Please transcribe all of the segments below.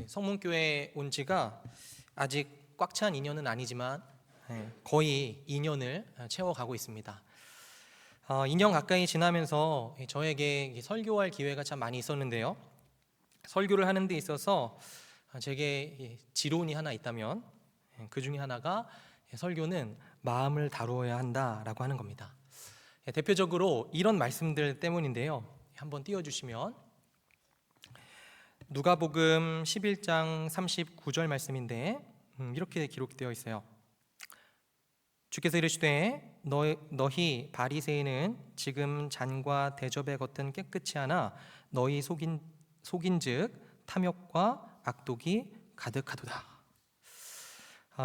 성문교회 온 지가 아직 꽉 찬 2년은 아니지만 거의 2년을 채워가고 있습니다. 2년 가까이 지나면서 저에게 설교할 기회가 참 많이 있었는데요. 설교를 하는 데 있어서 제게 지론이 하나 있다면 그 중에 하나가 설교는 마음을 다루어야 한다라고 하는 겁니다. 대표적으로 이런 말씀들 때문인데요. 한번 띄워주시면, 누가복음 11장 39절 말씀인데 이렇게 기록되어 있어요. 주께서 이르시되 너희 바리새인은 지금 잔과 대접의 겉은 깨끗이 하나 너희 속인즉 탐욕과 악독이 가득하도다.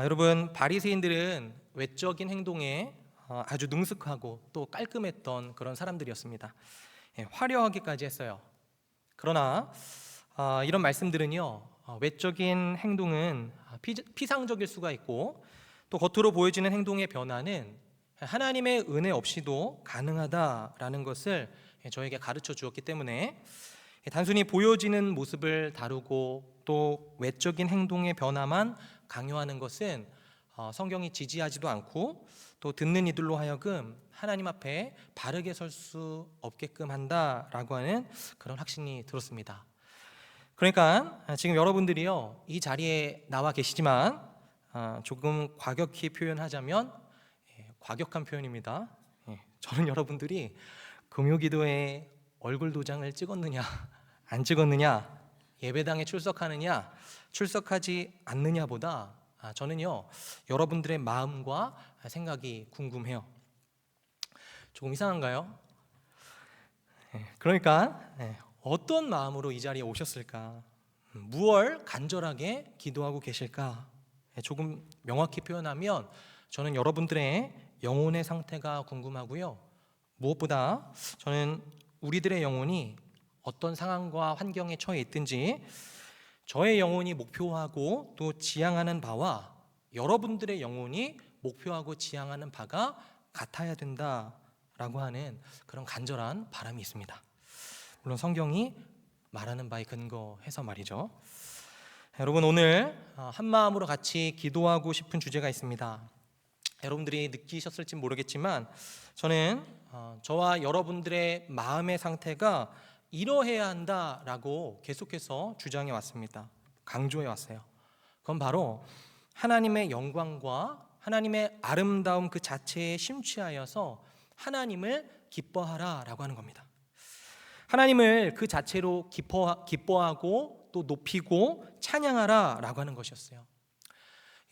여러분, 바리새인들은 외적인 행동에 아주 능숙하고 또 깔끔했던 그런 사람들이었습니다. 화려하기까지 했어요. 그러나 이런 말씀들은요, 외적인 행동은 피상적일 수가 있고 또 겉으로 보여지는 행동의 변화는 하나님의 은혜 없이도 가능하다라는 것을 저에게 가르쳐 주었기 때문에 단순히 보여지는 모습을 다루고 또 외적인 행동의 변화만 강요하는 것은 성경이 지지하지도 않고 또 듣는 이들로 하여금 하나님 앞에 바르게 설 수 없게끔 한다라고 하는 그런 확신이 들었습니다. 그러니까 지금 여러분들이요, 이 자리에 나와 계시지만 조금 과격히 표현하자면 과격한 표현입니다. 저는 여러분들이 금요기도에 얼굴 도장을 찍었느냐 안 찍었느냐, 예배당에 출석하느냐 출석하지 않느냐보다 저는요, 여러분들의 마음과 생각이 궁금해요. 조금 이상한가요? 그러니까 어떤 마음으로 이 자리에 오셨을까? 무얼 간절하게 기도하고 계실까? 조금 명확히 표현하면 저는 여러분들의 영혼의 상태가 궁금하고요. 무엇보다 저는 우리들의 영혼이 어떤 상황과 환경에 처해 있든지 저의 영혼이 목표하고 또 지향하는 바와 여러분들의 영혼이 목표하고 지향하는 바가 같아야 된다라고 하는 그런 간절한 바람이 있습니다. 물론 성경이 말하는 바에 근거해서 말이죠. 여러분, 오늘 한 마음으로 같이 기도하고 싶은 주제가 있습니다. 여러분들이 느끼셨을지 모르겠지만 저는 저와 여러분들의 마음의 상태가 이러해야 한다라고 계속해서 주장해 왔습니다. 강조해 왔어요. 그건 바로 하나님의 영광과 하나님의 아름다움 그 자체에 심취하여서 하나님을 기뻐하라라고 하는 겁니다. 하나님을 그 자체로 기뻐하고 또 높이고 찬양하라라고 하는 것이었어요.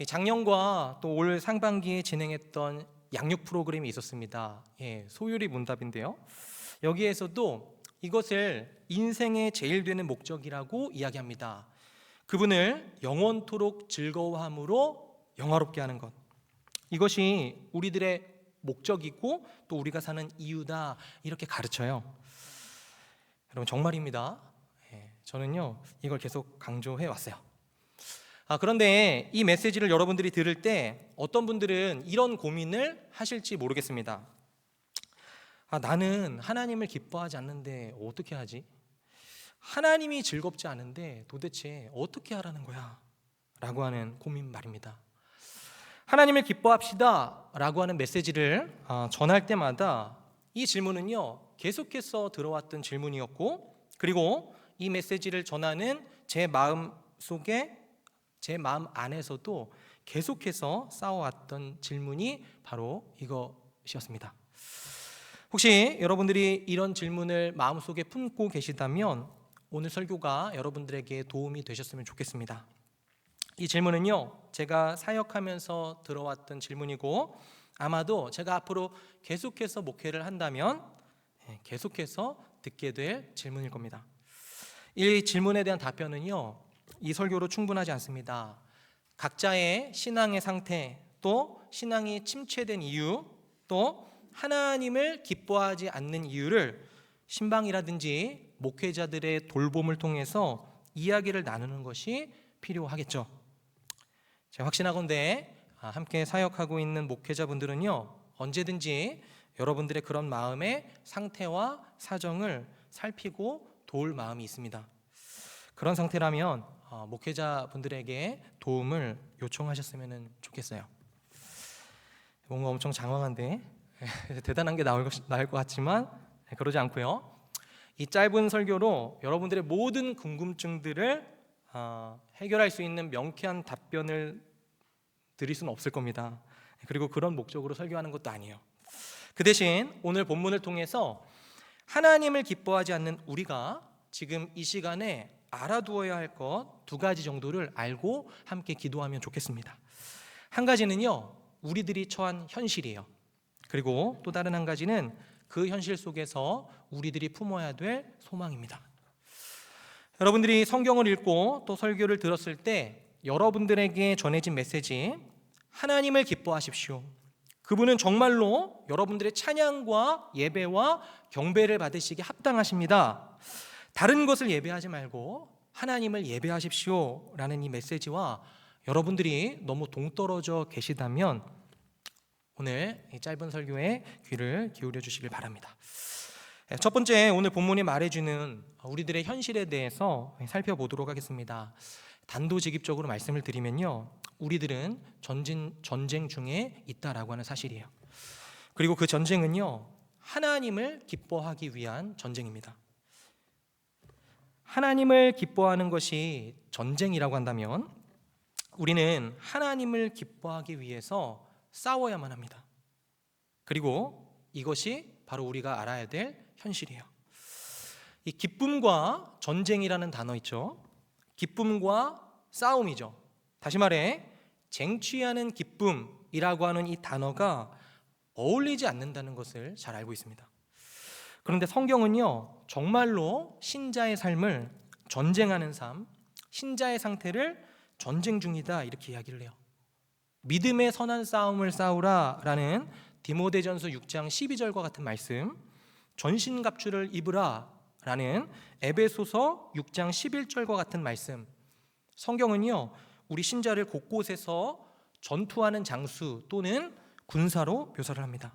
작년과 또 올 상반기에 진행했던 양육 프로그램이 있었습니다. 소율이 문답인데요. 여기에서도 이것을 인생의 제일 되는 목적이라고 이야기합니다. 그분을 영원토록 즐거워함으로 영화롭게 하는 것, 이것이 우리들의 목적이고 또 우리가 사는 이유다, 이렇게 가르쳐요. 여러분, 정말입니다. 저는요, 이걸 계속 강조해 왔어요. 그런데 이 메시지를 여러분들이 들을 때 어떤 분들은 이런 고민을 하실지 모르겠습니다. 나는 하나님을 기뻐하지 않는데 어떻게 하지? 하나님이 즐겁지 않은데 도대체 어떻게 하라는 거야? 라고 하는 고민 말입니다. 하나님을 기뻐합시다 라고 하는 메시지를 전할 때마다 이 질문은요, 계속해서 들어왔던 질문이었고, 그리고 이 메시지를 전하는 제 마음 속에, 제 마음 안에서도 계속해서 쌓아왔던 질문이 바로 이것이었습니다. 혹시 여러분들이 이런 질문을 마음속에 품고 계시다면 오늘 설교가 여러분들에게 도움이 되셨으면 좋겠습니다. 이 질문은요, 제가 사역하면서 들어왔던 질문이고 아마도 제가 앞으로 계속해서 목회를 한다면 계속해서 듣게 될 질문일 겁니다. 이 질문에 대한 답변은요, 이 설교로 충분하지 않습니다. 각자의 신앙의 상태, 또 신앙이 침체된 이유, 또 하나님을 기뻐하지 않는 이유를 신방이라든지 목회자들의 돌봄을 통해서 이야기를 나누는 것이 필요하겠죠. 제가 확신하건대 함께 사역하고 있는 목회자분들은요, 언제든지 여러분들의 그런 마음의 상태와 사정을 살피고 도울 마음이 있습니다. 그런 상태라면 목회자분들에게 도움을 요청하셨으면 좋겠어요. 뭔가 엄청 장황한데 대단한 게 나올 것 같지만 그러지 않고요. 이 짧은 설교로 여러분들의 모든 궁금증들을 해결할 수 있는 명쾌한 답변을 드릴 수는 없을 겁니다. 그리고 그런 목적으로 설교하는 것도 아니에요. 그 대신 오늘 본문을 통해서 하나님을 기뻐하지 않는 우리가 지금 이 시간에 알아두어야 할 것 2가지 정도를 알고 함께 기도하면 좋겠습니다. 한 가지는요, 우리들이 처한 현실이에요. 그리고 또 다른 한 가지는 그 현실 속에서 우리들이 품어야 될 소망입니다. 여러분들이 성경을 읽고 또 설교를 들었을 때 여러분들에게 전해진 메시지, 하나님을 기뻐하십시오. 그분은 정말로 여러분들의 찬양과 예배와 경배를 받으시기에 합당하십니다. 다른 것을 예배하지 말고 하나님을 예배하십시오 라는 이 메시지와 여러분들이 너무 동떨어져 계시다면 오늘 이 짧은 설교에 귀를 기울여 주시길 바랍니다. 첫 번째, 오늘 본문이 말해주는 우리들의 현실에 대해서 살펴보도록 하겠습니다. 단도직입적으로 말씀을 드리면요, 우리들은 전쟁 중에 있다라고 하는 사실이에요. 그리고 그 전쟁은요, 하나님을 기뻐하기 위한 전쟁입니다. 하나님을 기뻐하는 것이 전쟁이라고 한다면 우리는 하나님을 기뻐하기 위해서 싸워야만 합니다. 그리고 이것이 바로 우리가 알아야 될 현실이에요. 이 기쁨과 전쟁이라는 단어 있죠. 기쁨과 싸움이죠. 다시 말해 쟁취하는 기쁨이라고 하는 이 단어가 어울리지 않는다는 것을 잘 알고 있습니다. 그런데 성경은요, 정말로 신자의 삶을 전쟁하는 삶, 신자의 상태를 전쟁 중이다 이렇게 이야기를 해요. 믿음의 선한 싸움을 싸우라 라는 디모데전서 6장 12절과 같은 말씀, 전신갑주를 입으라 라는 에베소서 6장 11절과 같은 말씀, 성경은요, 우리 신자를 곳곳에서 전투하는 장수 또는 군사로 묘사를 합니다.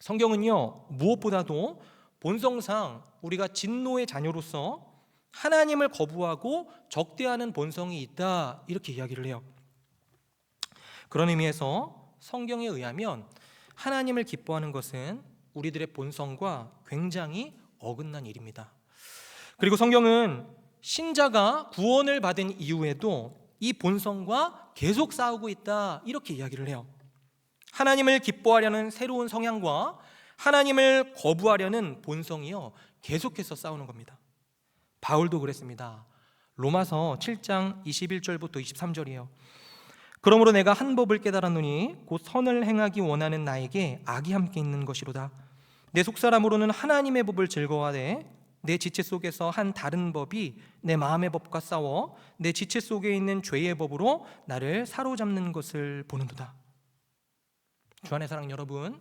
성경은요, 무엇보다도 본성상 우리가 진노의 자녀로서 하나님을 거부하고 적대하는 본성이 있다 이렇게 이야기를 해요. 그런 의미에서 성경에 의하면 하나님을 기뻐하는 것은 우리들의 본성과 굉장히 어긋난 일입니다. 그리고 성경은 신자가 구원을 받은 이후에도 이 본성과 계속 싸우고 있다 이렇게 이야기를 해요. 하나님을 기뻐하려는 새로운 성향과 하나님을 거부하려는 본성이요, 계속해서 싸우는 겁니다. 바울도 그랬습니다. 로마서 7장 21절부터 23절이에요. 그러므로 내가 한 법을 깨달았노니 곧 선을 행하기 원하는 나에게 악이 함께 있는 것이로다. 내 속사람으로는 하나님의 법을 즐거워하되 내 지체 속에서 한 다른 법이 내 마음의 법과 싸워 내 지체 속에 있는 죄의 법으로 나를 사로잡는 것을 보는도다. 주 안의 사랑 여러분,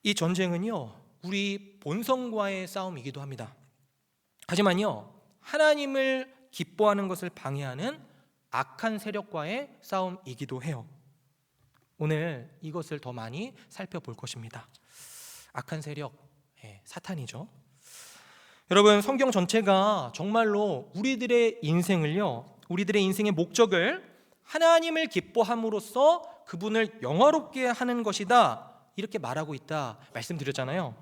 이 전쟁은요, 우리 본성과의 싸움이기도 합니다. 하지만요, 하나님을 기뻐하는 것을 방해하는 악한 세력과의 싸움이기도 해요. 오늘 이것을 더 많이 살펴볼 것입니다. 악한 세력, 사탄이죠. 여러분, 성경 전체가 정말로 우리들의 인생을요, 우리들의 인생의 목적을 하나님을 기뻐함으로써 그분을 영화롭게 하는 것이다 이렇게 말하고 있다 말씀드렸잖아요.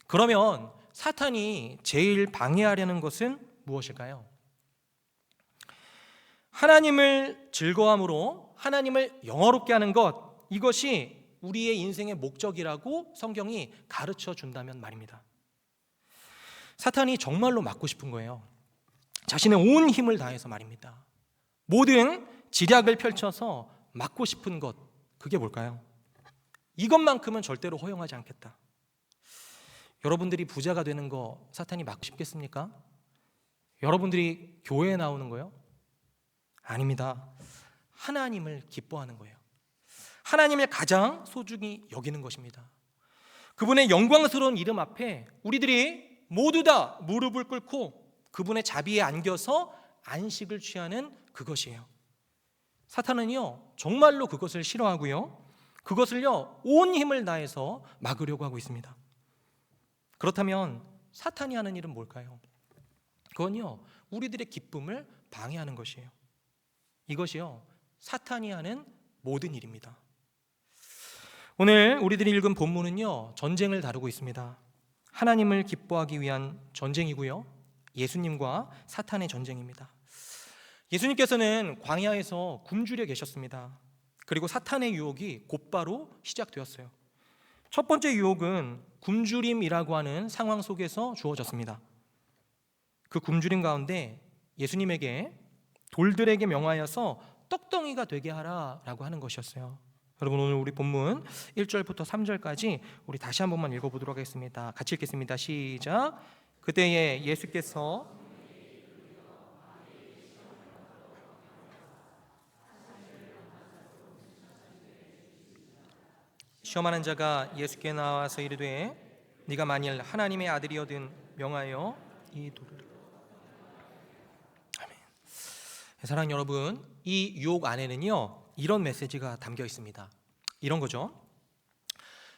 그러면 사탄이 제일 방해하려는 것은 무엇일까요? 하나님을 즐거움으로 하나님을 영화롭게 하는 것, 이것이 우리의 인생의 목적이라고 성경이 가르쳐 준다면 말입니다. 사탄이 정말로 막고 싶은 거예요. 자신의 온 힘을 다해서 말입니다. 모든 지략을 펼쳐서 막고 싶은 것, 그게 뭘까요? 이것만큼은 절대로 허용하지 않겠다. 여러분들이 부자가 되는 거 사탄이 막고 싶겠습니까? 여러분들이 교회에 나오는 거요? 아닙니다. 하나님을 기뻐하는 거예요. 하나님을 가장 소중히 여기는 것입니다. 그분의 영광스러운 이름 앞에 우리들이 모두 다 무릎을 꿇고 그분의 자비에 안겨서 안식을 취하는 그것이에요. 사탄은요, 정말로 그것을 싫어하고요, 그것을요, 온 힘을 다해서 막으려고 하고 있습니다. 그렇다면 사탄이 하는 일은 뭘까요? 그건요, 우리들의 기쁨을 방해하는 것이에요. 이것이요, 사탄이 하는 모든 일입니다. 오늘 우리들이 읽은 본문은요, 전쟁을 다루고 있습니다. 하나님을 기뻐하기 위한 전쟁이고요, 예수님과 사탄의 전쟁입니다. 예수님께서는 광야에서 굶주려 계셨습니다. 그리고 사탄의 유혹이 곧바로 시작되었어요. 첫 번째 유혹은 굶주림이라고 하는 상황 속에서 주어졌습니다. 그 굶주림 가운데 예수님에게 돌들에게 명하여서 떡덩이가 되게 하라라고 하는 것이었어요. 여러분, 오늘 우리 본문 1절부터 3절까지 우리 다시 한 번만 읽어보도록 하겠습니다. 같이 읽겠습니다. 시작. 그때에 예수께서 시험하는 자가 예수께 나와서 이르되 네가 만일 하나님의 아들이거든 명하여 이 돌을. 아멘. 사랑하는 여러분, 이 유혹 안에는요, 이런 메시지가 담겨 있습니다. 이런 거죠.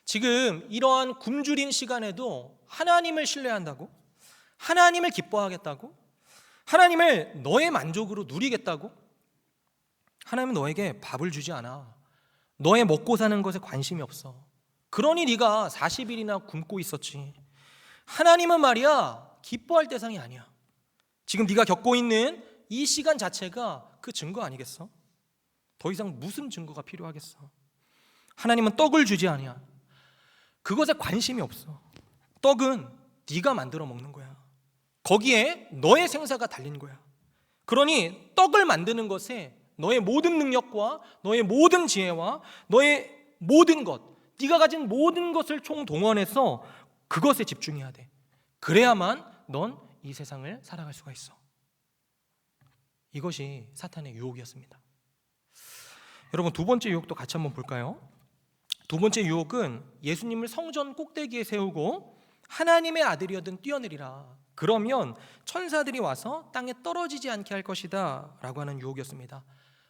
지금 이러한 굶주린 시간에도 하나님을 신뢰한다고, 하나님을 기뻐하겠다고, 하나님을 너의 만족으로 누리겠다고, 하나님은 너에게 밥을 주지 않아. 너의 먹고 사는 것에 관심이 없어. 그러니 네가 40일이나 굶고 있었지. 하나님은 말이야, 기뻐할 대상이 아니야. 지금 네가 겪고 있는 이 시간 자체가 그 증거 아니겠어? 더 이상 무슨 증거가 필요하겠어? 하나님은 떡을 주지 않냐. 그것에 관심이 없어. 떡은 네가 만들어 먹는 거야. 거기에 너의 생사가 달린 거야. 그러니 떡을 만드는 것에 너의 모든 능력과 너의 모든 지혜와 너의 모든 것, 네가 가진 모든 것을 총동원해서 그것에 집중해야 돼. 그래야만 넌 이 세상을 살아갈 수가 있어. 이것이 사탄의 유혹이었습니다. 여러분, 두 번째 유혹도 같이 한번 볼까요? 두 번째 유혹은 예수님을 성전 꼭대기에 세우고 하나님의 아들이어든 뛰어내리라. 그러면 천사들이 와서 땅에 떨어지지 않게 할 것이다 라고 하는 유혹이었습니다.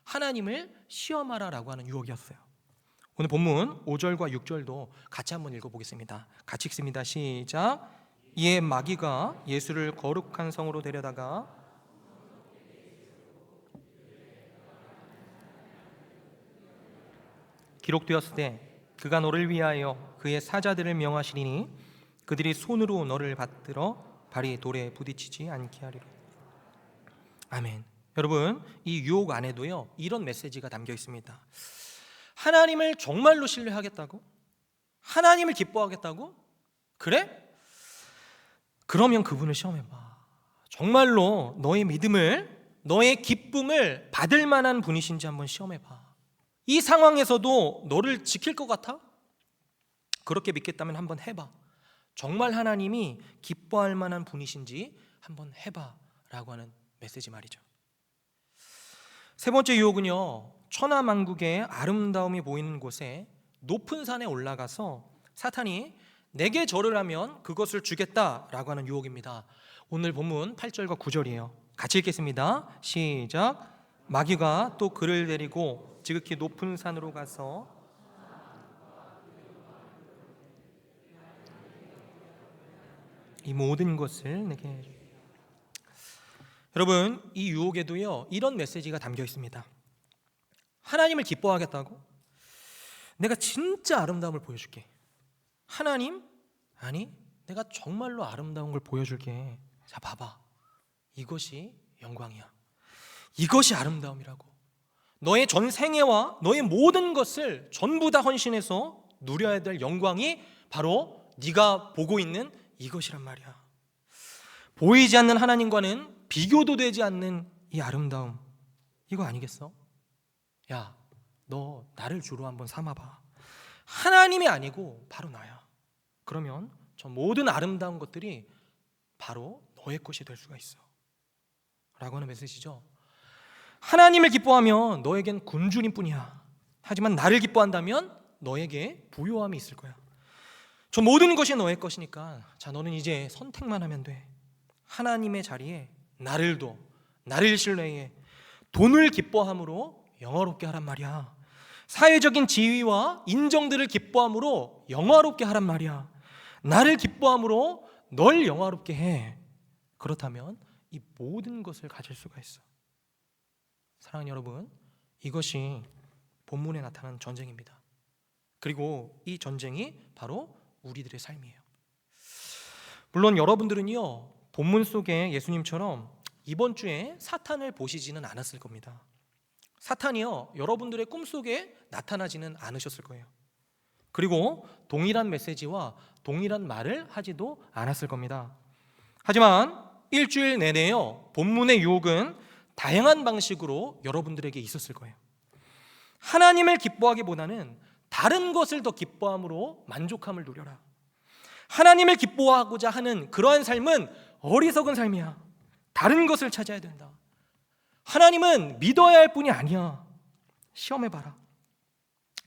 하나님을 시험하라 라고 하는 유혹이었어요. 오늘 본문 5절과 6절도 같이 한번 읽어보겠습니다. 같이 읽습니다. 시작. 이에 마귀가 예수를 거룩한 성으로 데려다가 기록되었으되 그가 너를 위하여 그의 사자들을 명하시리니 그들이 손으로 너를 받들어 발이 돌에 부딪히지 않게 하리라. 아멘. 여러분, 이 유혹 안에도요, 이런 메시지가 담겨 있습니다. 하나님을 정말로 신뢰하겠다고? 하나님을 기뻐하겠다고? 그래? 그러면 그분을 시험해봐. 정말로 너의 믿음을, 너의 기쁨을 받을 만한 분이신지 한번 시험해봐. 이 상황에서도 너를 지킬 것 같아? 그렇게 믿겠다면 한번 해봐. 정말 하나님이 기뻐할 만한 분이신지 한번 해봐 라고 하는 메시지 말이죠. 세 번째 유혹은요, 천하만국의 아름다움이 보이는 곳에 높은 산에 올라가서 사탄이 내게 절을 하면 그것을 주겠다라고 하는 유혹입니다. 오늘 본문 8절과 9절이에요. 같이 읽겠습니다. 시작. 마귀가 또 그를 데리고 지극히 높은 산으로 가서 이 모든 것을 내게. 여러분, 이 유혹에도요, 이런 메시지가 담겨 있습니다. 하나님을 기뻐하겠다고? 내가 진짜 아름다움을 보여줄게. 하나님? 아니, 내가 정말로 아름다운 걸 보여줄게. 자, 봐봐. 이것이 영광이야. 이것이 아름다움이라고. 너의 전 생애와 너의 모든 것을 전부 다 헌신해서 누려야 될 영광이 바로 네가 보고 있는 이것이란 말이야. 보이지 않는 하나님과는 비교도 되지 않는 이 아름다움, 이거 아니겠어? 야, 너 나를 주로 한번 삼아봐. 하나님이 아니고 바로 나야. 그러면 저 모든 아름다운 것들이 바로 너의 것이 될 수가 있어 라고 하는 메시지죠. 하나님을 기뻐하면 너에겐 굶주림 뿐이야. 하지만 나를 기뻐한다면 너에게 부요함이 있을 거야. 저 모든 것이 너의 것이니까 자, 너는 이제 선택만 하면 돼. 하나님의 자리에 나를 둬. 나를 신뢰해. 돈을 기뻐함으로 영화롭게 하란 말이야. 사회적인 지위와 인정들을 기뻐함으로 영화롭게 하란 말이야. 나를 기뻐함으로 널 영화롭게 해. 그렇다면 이 모든 것을 가질 수가 있어. 사랑하는 여러분, 이것이 본문에 나타난 전쟁입니다. 그리고 이 전쟁이 바로 우리들의 삶이에요. 물론 여러분들은요, 본문 속에 예수님처럼 이번 주에 사탄을 보시지는 않았을 겁니다. 사탄이요, 여러분들의 꿈속에 나타나지는 않으셨을 거예요. 그리고 동일한 메시지와 동일한 말을 하지도 않았을 겁니다. 하지만 일주일 내내요, 본문의 유혹은 다양한 방식으로 여러분들에게 있었을 거예요. 하나님을 기뻐하기보다는 다른 것을 더 기뻐함으로 만족함을 누려라. 하나님을 기뻐하고자 하는 그러한 삶은 어리석은 삶이야. 다른 것을 찾아야 된다. 하나님은 믿어야 할 뿐이 아니야. 시험해봐라.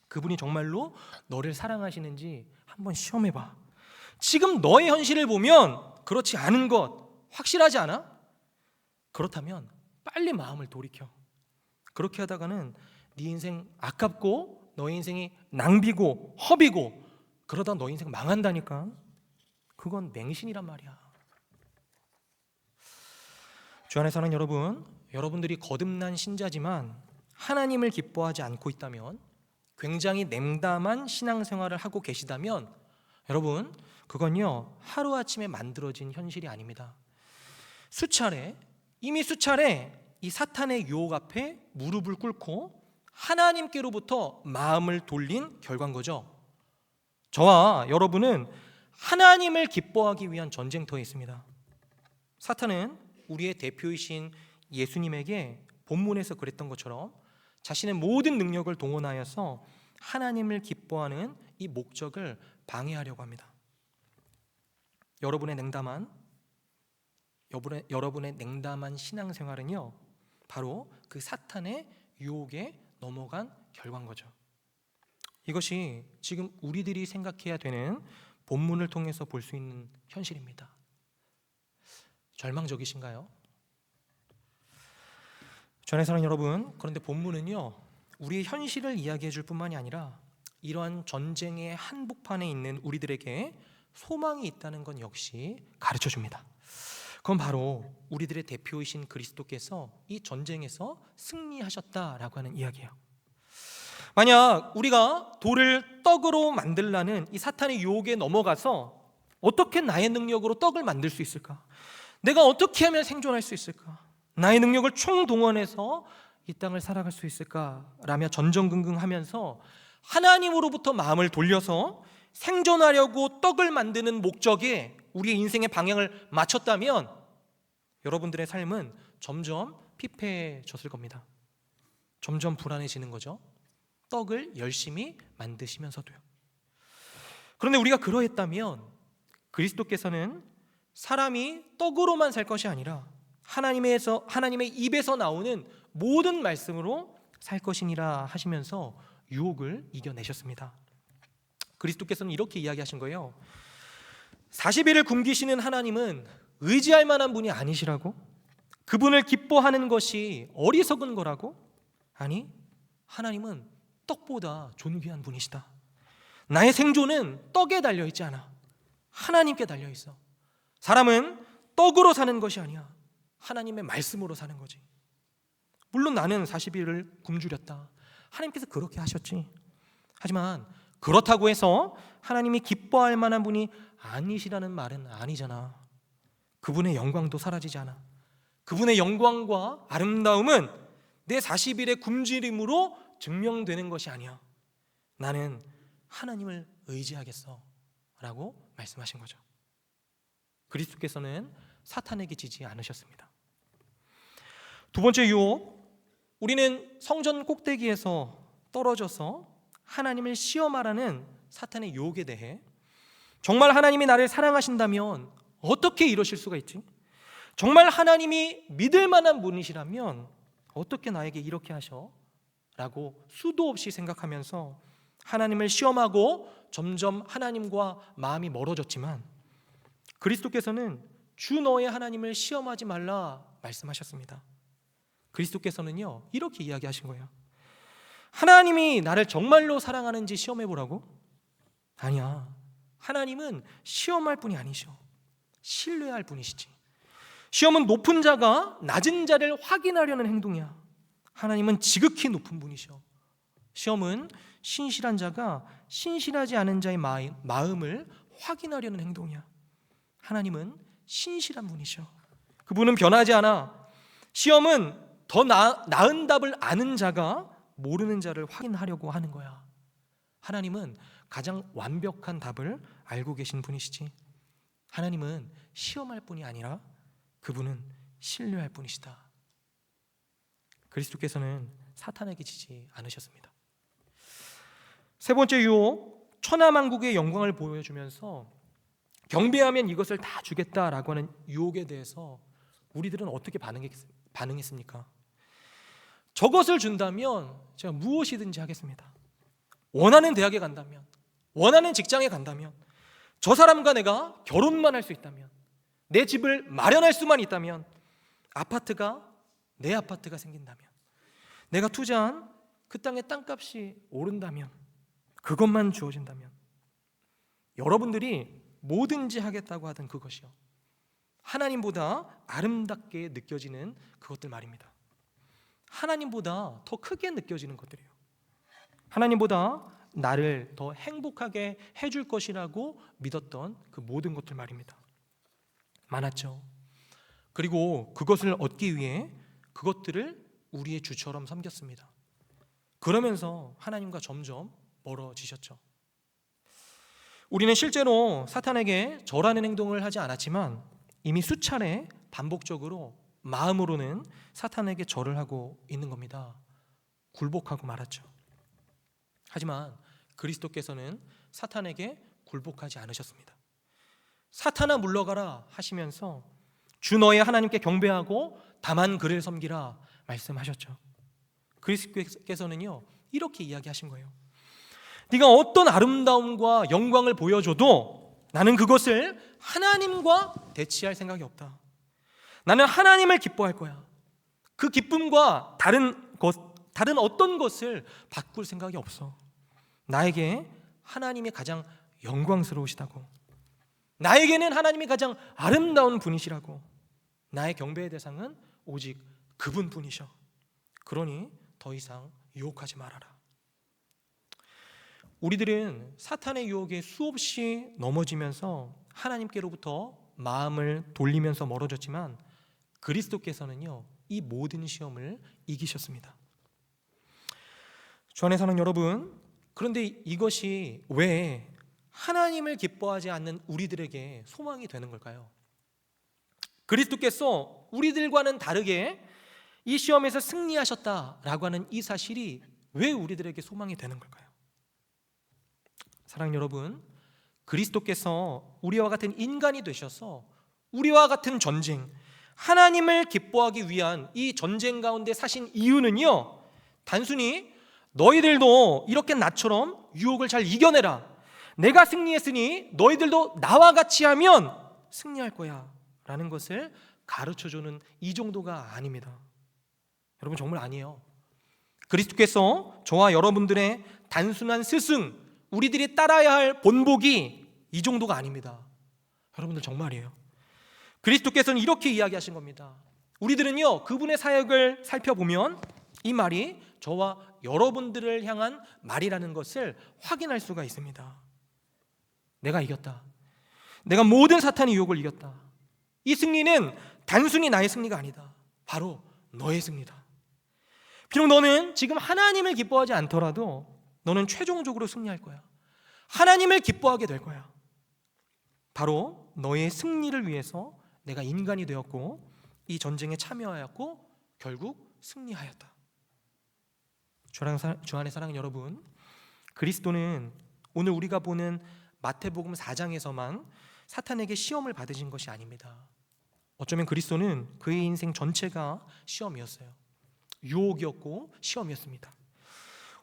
그분이 정말로 너를 사랑하시는지 한번 시험해봐. 지금 너의 현실을 보면 그렇지 않은 것 확실하지 않아? 그렇다면 빨리 마음을 돌이켜. 그렇게 하다가는 네 인생 아깝고 너의 인생이 낭비고 허비고 그러다 너 인생 망한다니까. 그건 맹신이란 말이야. 주 안에 사는 여러분, 여러분들이 거듭난 신자지만 하나님을 기뻐하지 않고 있다면, 굉장히 냉담한 신앙생활을 하고 계시다면 여러분, 그건요 하루아침에 만들어진 현실이 아닙니다. 이미 수차례 이 사탄의 유혹 앞에 무릎을 꿇고 하나님께로부터 마음을 돌린 결과인 거죠. 저와 여러분은 하나님을 기뻐하기 위한 전쟁터에 있습니다. 사탄은 우리의 대표이신 예수님에게 본문에서 그랬던 것처럼 자신의 모든 능력을 동원하여서 하나님을 기뻐하는 이 목적을 방해하려고 합니다. 여러분의 냉담한 신앙생활은요 바로 그 사탄의 유혹에 넘어간 결과인 거죠. 이것이 지금 우리들이 생각해야 되는 본문을 통해서 볼 수 있는 현실입니다. 절망적이신가요? 전에 사는 여러분, 그런데 본문은요 우리의 현실을 이야기해 줄 뿐만이 아니라 이러한 전쟁의 한복판에 있는 우리들에게 소망이 있다는 건 역시 가르쳐 줍니다. 그건 바로 우리들의 대표이신 그리스도께서 이 전쟁에서 승리하셨다라고 하는 이야기예요. 만약 우리가 돌을 떡으로 만들라는 이 사탄의 유혹에 넘어가서 어떻게 나의 능력으로 떡을 만들 수 있을까? 내가 어떻게 하면 생존할 수 있을까? 나의 능력을 총동원해서 이 땅을 살아갈 수 있을까? 라며 전전긍긍하면서 하나님으로부터 마음을 돌려서 생존하려고 떡을 만드는 목적에 우리의 인생의 방향을 맞췄다면 여러분들의 삶은 점점 피폐해졌을 겁니다. 점점 불안해지는 거죠. 떡을 열심히 만드시면서도요. 그런데 우리가 그러했다면 그리스도께서는 사람이 떡으로만 살 것이 아니라 하나님의 입에서 나오는 모든 말씀으로 살 것이니라 하시면서 유혹을 이겨내셨습니다. 그리스도께서는 이렇게 이야기하신 거예요. 40일을 굶기시는 하나님은 의지할 만한 분이 아니시라고? 그분을 기뻐하는 것이 어리석은 거라고? 아니, 하나님은 떡보다 존귀한 분이시다. 나의 생존은 떡에 달려있지 않아. 하나님께 달려있어. 사람은 떡으로 사는 것이 아니야. 하나님의 말씀으로 사는 거지. 물론 나는 40일을 굶주렸다. 하나님께서 그렇게 하셨지. 하지만 그렇다고 해서 하나님이 기뻐할 만한 분이 아니시라는 말은 아니잖아. 그분의 영광도 사라지지 않아. 그분의 영광과 아름다움은 내 40일의 굶주림으로 증명되는 것이 아니야. 나는 하나님을 의지하겠어 라고 말씀하신 거죠. 그리스도께서는 사탄에게 지지 않으셨습니다. 두 번째 유혹, 우리는 성전 꼭대기에서 떨어져서 하나님을 시험하라는 사탄의 유혹에 대해 정말 하나님이 나를 사랑하신다면 어떻게 이러실 수가 있지? 정말 하나님이 믿을 만한 분이시라면 어떻게 나에게 이렇게 하셔? 라고 수도 없이 생각하면서 하나님을 시험하고 점점 하나님과 마음이 멀어졌지만 그리스도께서는 주 너의 하나님을 시험하지 말라 말씀하셨습니다. 그리스도께서는요 이렇게 이야기하신 거예요. 하나님이 나를 정말로 사랑하는지 시험해 보라고? 아니야. 하나님은 시험할 분이 아니셔. 신뢰할 분이시지. 시험은 높은 자가 낮은 자를 확인하려는 행동이야. 하나님은 지극히 높은 분이셔. 시험은 신실한 자가 신실하지 않은 자의 마음을 확인하려는 행동이야. 하나님은 신실한 분이셔. 그분은 변하지 않아. 시험은 더 나은 답을 아는 자가 모르는 자를 확인하려고 하는 거야. 하나님은 가장 완벽한 답을 알고 계신 분이시지. 하나님은 시험할 뿐이 아니라 그분은 신뢰할 분이시다. 그리스도께서는 사탄에게 지지 않으셨습니다. 세 번째 유혹, 천하만국의 영광을 보여주면서 경배하면 이것을 다 주겠다라고 하는 유혹에 대해서 우리들은 어떻게 반응했습니까? 저것을 준다면 제가 무엇이든지 하겠습니다. 원하는 대학에 간다면, 원하는 직장에 간다면, 저 사람과 내가 결혼만 할 수 있다면, 내 집을 마련할 수만 있다면, 내 아파트가 생긴다면, 내가 투자한 그 땅의 땅값이 오른다면, 그것만 주어진다면, 여러분들이 뭐든지 하겠다고 하던 그것이요, 하나님보다 아름답게 느껴지는 그것들 말입니다. 하나님보다 더 크게 느껴지는 것들이에요. 하나님보다 나를 더 행복하게 해줄 것이라고 믿었던 그 모든 것들 말입니다. 많았죠. 그리고 그것을 얻기 위해 그것들을 우리의 주처럼 섬겼습니다. 그러면서 하나님과 점점 멀어지셨죠. 우리는 실제로 사탄에게 절하는 행동을 하지 않았지만 이미 수차례 반복적으로 마음으로는 사탄에게 절을 하고 있는 겁니다. 굴복하고 말았죠. 하지만 그리스도께서는 사탄에게 굴복하지 않으셨습니다. 사탄아 물러가라 하시면서 주 너의 하나님께 경배하고 다만 그를 섬기라 말씀하셨죠. 그리스도께서는요 이렇게 이야기하신 거예요. 네가 어떤 아름다움과 영광을 보여줘도 나는 그것을 하나님과 대치할 생각이 없다. 나는 하나님을 기뻐할 거야. 그 기쁨과 다른 어떤 것을 바꿀 생각이 없어. 나에게 하나님이 가장 영광스러우시다고, 나에게는 하나님이 가장 아름다운 분이시라고, 나의 경배의 대상은 오직 그분뿐이셔. 그러니 더 이상 유혹하지 말아라. 우리들은 사탄의 유혹에 수없이 넘어지면서 하나님께로부터 마음을 돌리면서 멀어졌지만 그리스도께서는요 이 모든 시험을 이기셨습니다. 주 안에 사는 여러분, 그런데 이것이 왜 하나님을 기뻐하지 않는 우리들에게 소망이 되는 걸까요? 그리스도께서 우리들과는 다르게 이 시험에서 승리하셨다라고 하는 이 사실이 왜 우리들에게 소망이 되는 걸까요? 사랑하는 여러분, 그리스도께서 우리와 같은 인간이 되셔서 우리와 같은 전쟁, 하나님을 기뻐하기 위한 이 전쟁 가운데 사신 이유는요 단순히 너희들도 이렇게 나처럼 유혹을 잘 이겨내라, 내가 승리했으니 너희들도 나와 같이 하면 승리할 거야 라는 것을 가르쳐주는 이 정도가 아닙니다. 여러분 정말 아니에요. 그리스도께서 저와 여러분들의 단순한 스승, 우리들이 따라야 할 본보기 이 정도가 아닙니다. 여러분들 정말이에요. 그리스도께서는 이렇게 이야기하신 겁니다. 우리들은요 그분의 사역을 살펴보면 이 말이 저와 여러분들을 향한 말이라는 것을 확인할 수가 있습니다. 내가 이겼다. 내가 모든 사탄의 유혹을 이겼다. 이 승리는 단순히 나의 승리가 아니다. 바로 너의 승리다. 비록 너는 지금 하나님을 기뻐하지 않더라도 너는 최종적으로 승리할 거야. 하나님을 기뻐하게 될 거야. 바로 너의 승리를 위해서 내가 인간이 되었고 이 전쟁에 참여하였고 결국 승리하였다. 주 안에 사랑하는 여러분, 그리스도는 오늘 우리가 보는 마태복음 4장에서만 사탄에게 시험을 받으신 것이 아닙니다. 어쩌면 그리스도는 그의 인생 전체가 시험이었어요. 유혹이었고 시험이었습니다.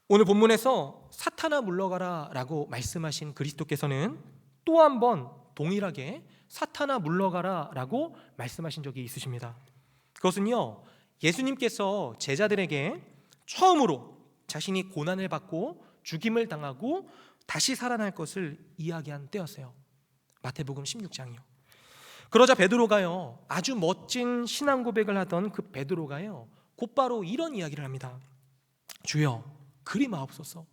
오늘 본문에서 사탄아 물러가라 라고 말씀하신 그리스도께서는 또 한 번 동일하게 사탄아 물러가라 라고 말씀하신 적이 있으십니다. 그것은요 예수님께서 제자들에게 처음으로 자신이 고난을 받고 죽임을 당하고 다시 살아날 것을 이야기한 때였어요. 마태복음 16장이요. 그러자 베드로가요 아주 멋진 신앙 고백을 하던 그 베드로가요 곧바로 이런 이야기를 합니다. 주여, 그리 마옵소서.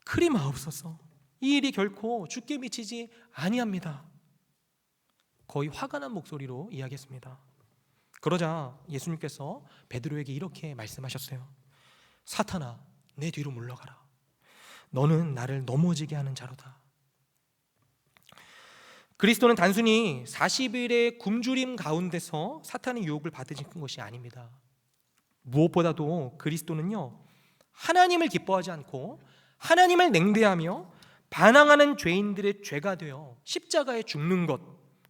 그리 마옵소서. 이 일이 결코 주께 미치지 아니합니다. 거의 화가 난 목소리로 이야기했습니다. 그러자 예수님께서 베드로에게 이렇게 말씀하셨어요. 사탄아, 내 뒤로 물러가라. 너는 나를 넘어지게 하는 자로다. 그리스도는 단순히 40일의 굶주림 가운데서 사탄의 유혹을 받으신 것이 아닙니다. 무엇보다도 그리스도는요, 하나님을 기뻐하지 않고 하나님을 냉대하며 반항하는 죄인들의 죄가 되어 십자가에 죽는 것,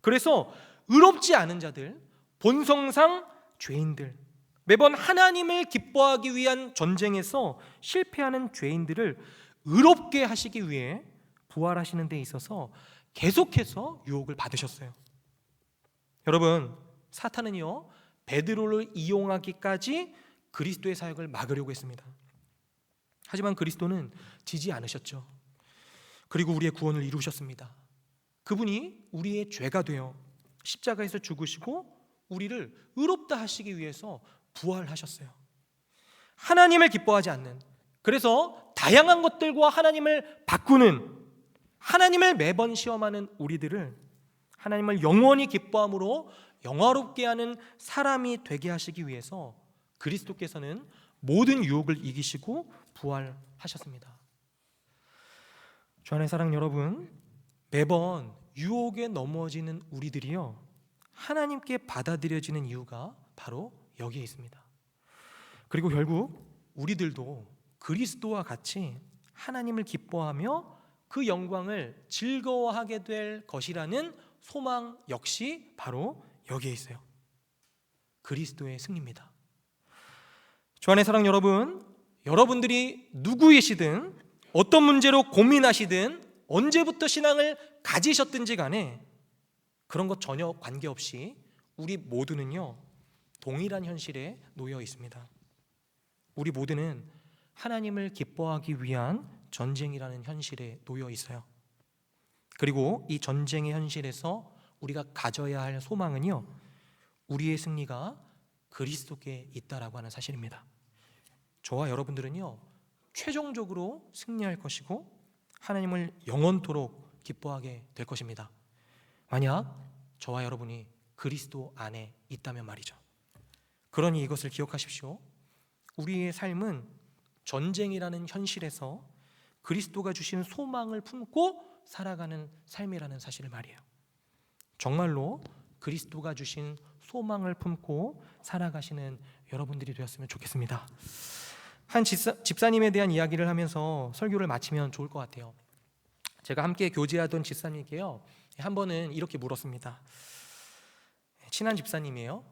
그래서 의롭지 않은 자들, 본성상 죄인들, 매번 하나님을 기뻐하기 위한 전쟁에서 실패하는 죄인들을 의롭게 하시기 위해 부활하시는 데 있어서 계속해서 유혹을 받으셨어요. 여러분, 사탄은요, 베드로를 이용하기까지 그리스도의 사역을 막으려고 했습니다. 하지만 그리스도는 지지 않으셨죠. 그리고 우리의 구원을 이루셨습니다. 그분이 우리의 죄가 되어 십자가에서 죽으시고 우리를 의롭다 하시기 위해서 부활하셨어요. 하나님을 기뻐하지 않는, 그래서 다양한 것들과 하나님을 바꾸는, 하나님을 매번 시험하는 우리들을 하나님을 영원히 기뻐함으로 영화롭게 하는 사람이 되게 하시기 위해서 그리스도께서는 모든 유혹을 이기시고 부활하셨습니다. 주 안의 사랑 여러분, 매번 유혹에 넘어지는 우리들이요, 하나님께 받아들여지는 이유가 바로 여기에 있습니다. 그리고 결국 우리들도 그리스도와 같이 하나님을 기뻐하며 그 영광을 즐거워하게 될 것이라는 소망 역시 바로 여기에 있어요. 그리스도의 승리입니다. 주 안의 사랑 여러분, 여러분들이 누구이시든 어떤 문제로 고민하시든 언제부터 신앙을 가지셨든지 간에 그런 것 전혀 관계없이 우리 모두는요, 동일한 현실에 놓여 있습니다. 우리 모두는 하나님을 기뻐하기 위한 전쟁이라는 현실에 놓여 있어요. 그리고 이 전쟁의 현실에서 우리가 가져야 할 소망은요, 우리의 승리가 그리스도께 있다라고 하는 사실입니다. 저와 여러분들은요, 최종적으로 승리할 것이고 하나님을 영원토록 기뻐하게 될 것입니다. 만약 저와 여러분이 그리스도 안에 있다면 말이죠. 그러니 이것을 기억하십시오. 우리의 삶은 전쟁이라는 현실에서 그리스도가 주신 소망을 품고 살아가는 삶이라는 사실을 말이에요. 정말로 그리스도가 주신 소망을 품고 살아가시는 여러분들이 되었으면 좋겠습니다. 한 집사님에 대한 이야기를 하면서 설교를 마치면 좋을 것 같아요. 제가 함께 교제하던 집사님께요, 한 번은 이렇게 물었습니다. 친한 집사님이에요.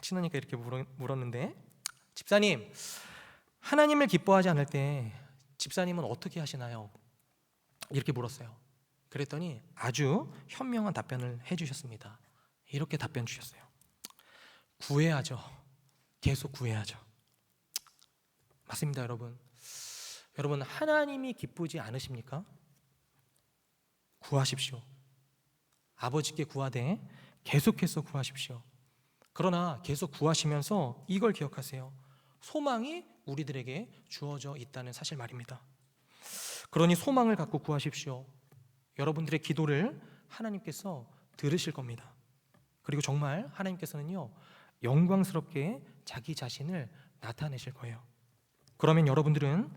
친하니까 이렇게 물었는데, 집사님, 하나님을 기뻐하지 않을 때 집사님은 어떻게 하시나요? 이렇게 물었어요. 그랬더니 아주 현명한 답변을 해주셨습니다. 이렇게 답변 주셨어요. 구해야죠. 계속 구해야죠. 맞습니다, 여러분. 여러분, 하나님이 기쁘지 않으십니까? 구하십시오. 아버지께 구하되 계속해서 구하십시오. 그러나 계속 구하시면서 이걸 기억하세요. 소망이 우리들에게 주어져 있다는 사실 말입니다. 그러니 소망을 갖고 구하십시오. 여러분들의 기도를 하나님께서 들으실 겁니다. 그리고 정말 하나님께서는요, 영광스럽게 자기 자신을 나타내실 거예요. 그러면 여러분들은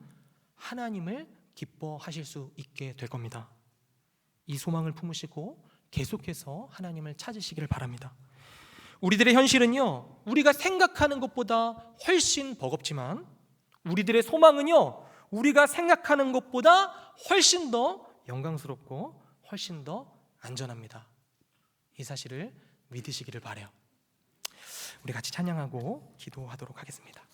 하나님을 기뻐하실 수 있게 될 겁니다. 이 소망을 품으시고 계속해서 하나님을 찾으시기를 바랍니다. 우리들의 현실은요, 우리가 생각하는 것보다 훨씬 버겁지만 우리들의 소망은요, 우리가 생각하는 것보다 훨씬 더 영광스럽고 훨씬 더 안전합니다. 이 사실을 믿으시기를 바라요. 우리 같이 찬양하고 기도하도록 하겠습니다.